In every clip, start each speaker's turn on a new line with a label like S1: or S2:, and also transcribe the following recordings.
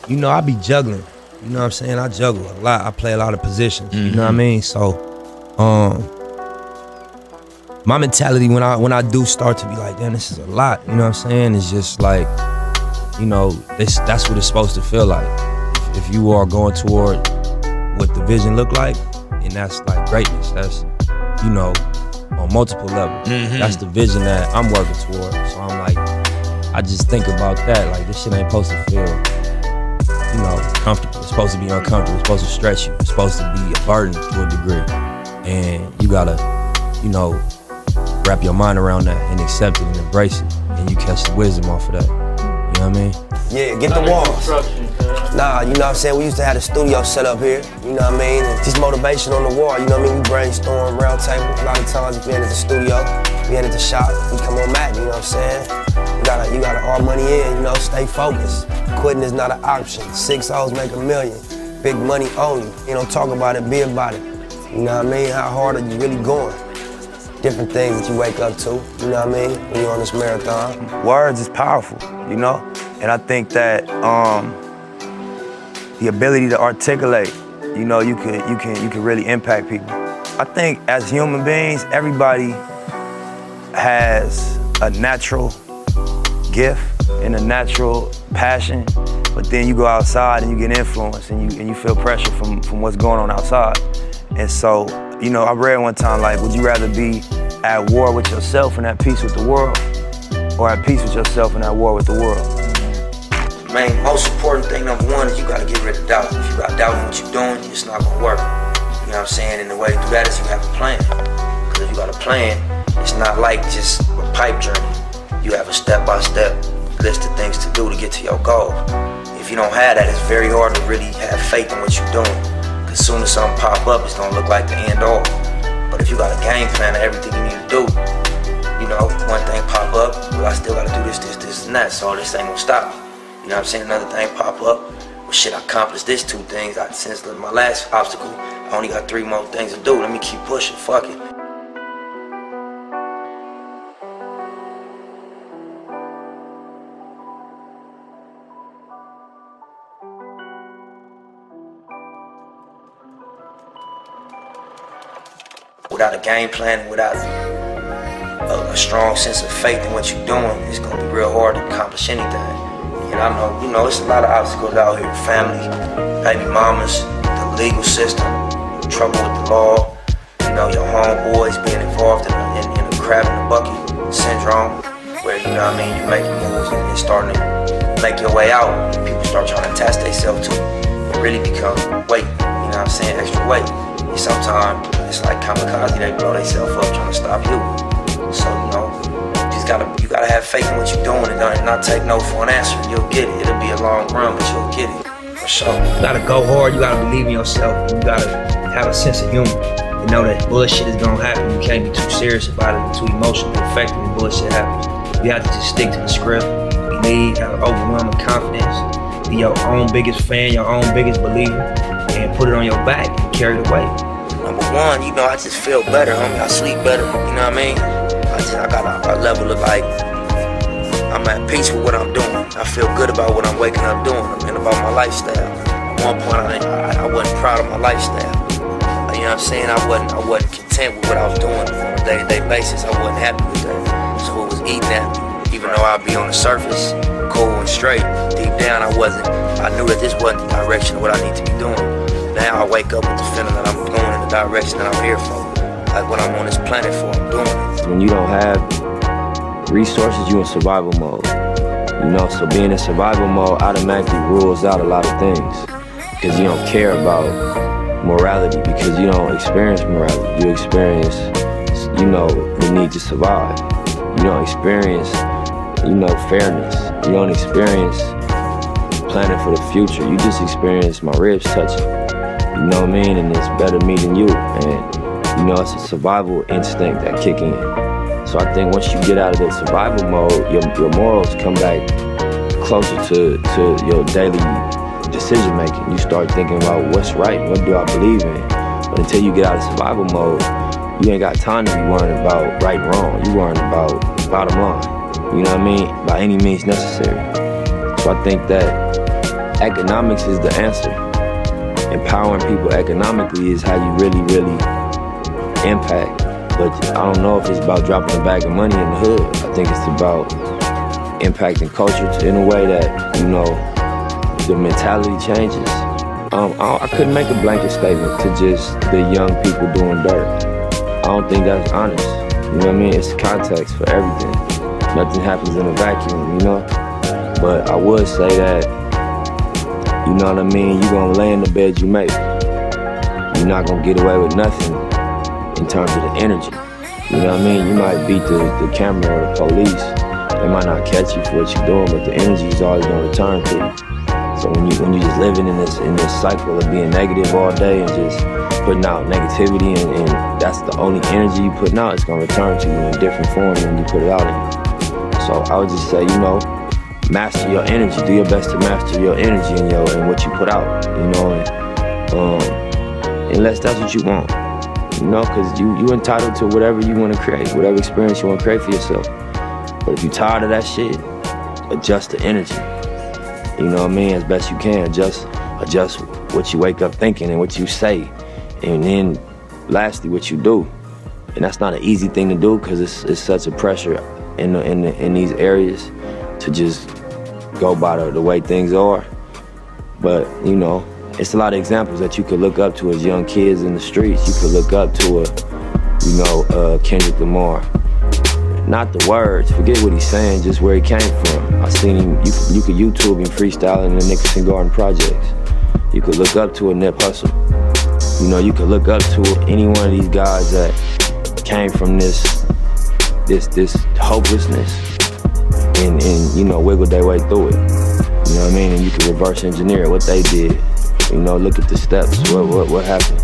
S1: you know, I be juggling. You know what I'm saying? I juggle a lot. I play a lot of positions. You know what I mean? So, my mentality when I do start to be like, damn, this is a lot. You know what I'm saying? It's just like, you know, that's what it's supposed to feel like. If you are going toward what the vision look like, and that's like greatness. That's, you know, on multiple levels. That's the vision that I'm working toward. So I'm like, I just think about that. Like, this shit ain't supposed to feel, you know, comfortable. It's supposed to be uncomfortable. It's supposed to stretch you. It's supposed to be a burden to a degree. And you gotta, you know, wrap your mind around that and accept it and embrace it. And you catch the wisdom off of that. You know what I mean?
S2: Yeah, get the walls. Nah, you know what I'm saying? We used to have the studio set up here, you know what I mean? And just motivation on the wall, you know what I mean? We brainstorm, round table. A lot of times if we end at the studio, we end at the shop, we come on Mac, you know what I'm saying? You gotta all money in, you know, stay focused. Quitting is not an option. 6 hours make $1 million. Big money only. You know, talk about it, be about it. You know what I mean? How hard are you really going? Different things that you wake up to, you know what I mean? When you're on this marathon.
S3: Words is powerful, you know? And I think that the ability to articulate, you know, you can really impact people. I think as human beings, everybody has a natural gift and a natural passion, but then you go outside and you get influenced and you feel pressure from what's going on outside. And so, you know, I read one time, like, would you rather be at war with yourself and at peace with the world, or at peace with yourself and at war with the world?
S4: Man, most important thing, number one, is you gotta get rid of doubt. If you got doubt in what you're doing, it's not gonna work. You know what I'm saying? And the way to do that is you have a plan. Because if you got a plan, it's not like just a pipe journey. You have a step-by-step list of things to do to get to your goal. If you don't have that, it's very hard to really have faith in what you're doing. Because as soon as something pop up, it's gonna look like the end all. But if you got a game plan of everything you need to do, you know, one thing pop up, well, I still gotta do this, and that, so this ain't gonna stop me. You know what I'm saying? Another thing pop up, well, shit, I accomplished this 2 things. Since my last obstacle, I only got 3 more things to do. Let me keep pushing, fuck it. Without a game plan, without a strong sense of faith in what you're doing, it's gonna be real hard to accomplish anything. And I know, you know, it's a lot of obstacles out here. Family, baby mamas, the legal system, trouble with the law, you know, your homeboys being involved in the crab in the bucket syndrome, where, you know what I mean, you make moves and it's starting to make your way out. People start trying to attach themselves to it and really become weight, you know what I'm saying, extra weight. And sometimes it's like kamikaze, they blow themselves up trying to stop you. So, you know, you gotta have faith in what you're doing and not take no for an answer. You'll get it. It'll be a long run, but you'll get it, for sure.
S1: You gotta go hard, you gotta believe in yourself, you gotta have a sense of humor. You know that bullshit is gonna happen. You can't be too serious about it, too emotionally affected when bullshit happens. You have to just stick to the script, believe, have overwhelming confidence, be your own biggest fan, your own biggest believer, and put it on your back and carry the weight.
S4: Number one, you know, I just feel better, homie. I sleep better, you know what I mean? I got a level of like, I'm at peace with what I'm doing. I feel good about what I'm waking up doing and about my lifestyle. At one point, I wasn't proud of my lifestyle. You know what I'm saying? I wasn't content with what I was doing on a day-to-day basis. I wasn't happy with that. So it was eating at me. Even though I'd be on the surface, cool and straight, deep down I knew that this wasn't the direction of what I need to be doing. Now I wake up with the feeling that I'm going in the direction that I'm here for. Like what I'm on this planet for, I'm doing it.
S5: When you don't have resources, you in survival mode. You know, so being in survival mode automatically rules out a lot of things. Because you don't care about morality, because you don't experience morality. You experience, you know, the need to survive. You don't experience, you know, fairness. You don't experience planning for the future. You just experience my ribs touching. You know what I mean? And it's better me than you. And you know, it's a survival instinct that kick in. So I think once you get out of the survival mode, your morals come back closer to your daily decision making. You start thinking about what's right, what do I believe in. But until you get out of survival mode, you ain't got time to be worrying about right and wrong. You worrying about bottom line. You know what I mean? By any means necessary. So I think that economics is the answer. Empowering people economically is how you really, really impact. But I don't know if it's about dropping a bag of money in the hood. I think it's about impacting culture in a way that, you know, the mentality changes. I couldn't make a blanket statement to just the young people doing dirt. I don't think that's honest. You know what I mean? It's context for everything. Nothing happens in a vacuum, you know? But I would say that, you know what I mean, you're gonna lay in the bed you make. You're not gonna get away with nothing in terms of the energy. You know what I mean? You might beat the camera or the police. They might not catch you for what you're doing, but the energy is always gonna return to you. So when you just living in this cycle of being negative all day and just putting out negativity and that's the only energy you putting out, it's gonna return to you in a different form than you put it out in. So I would just say, you know, master your energy. Do your best to master your energy and what you put out, you know, and unless that's what you want, you know, because you entitled to whatever you want to create, whatever experience you want to create for yourself. But if you're tired of that shit, adjust the energy. You know what I mean? As best you can. Adjust what you wake up thinking and what you say. And then lastly, what you do. And that's not an easy thing to do because it's such a pressure in these areas to just go by the way things are. But, you know, it's a lot of examples that you could look up to as young kids in the streets. You could look up to Kendrick Lamar. Not the words, forget what he's saying, just where he came from. I seen him, you could YouTube him freestyling in the Nicholson Garden Projects. You could look up to a Nip Hussle. You know, you could look up to any one of these guys that came from this hopelessness and you know, wiggled their way through it. You know what I mean? And you could reverse engineer what they did. You know, look at the steps, what happened.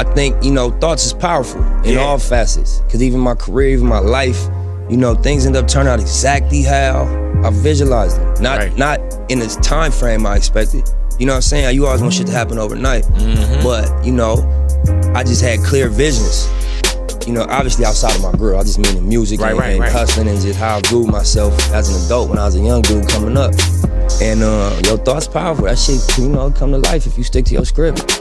S1: I think, you know, thoughts is powerful in all facets. Cause even my career, even my life, you know, things end up turning out exactly how I visualized them. Not in this time frame I expected. You know what I'm saying? You always want shit to happen overnight. But, you know, I just had clear visions. You know, obviously outside of my girl, I just mean the music and hustling and just how I grew myself as an adult when I was a young dude coming up. And your thoughts powerful. That shit, you know, come to life if you stick to your script.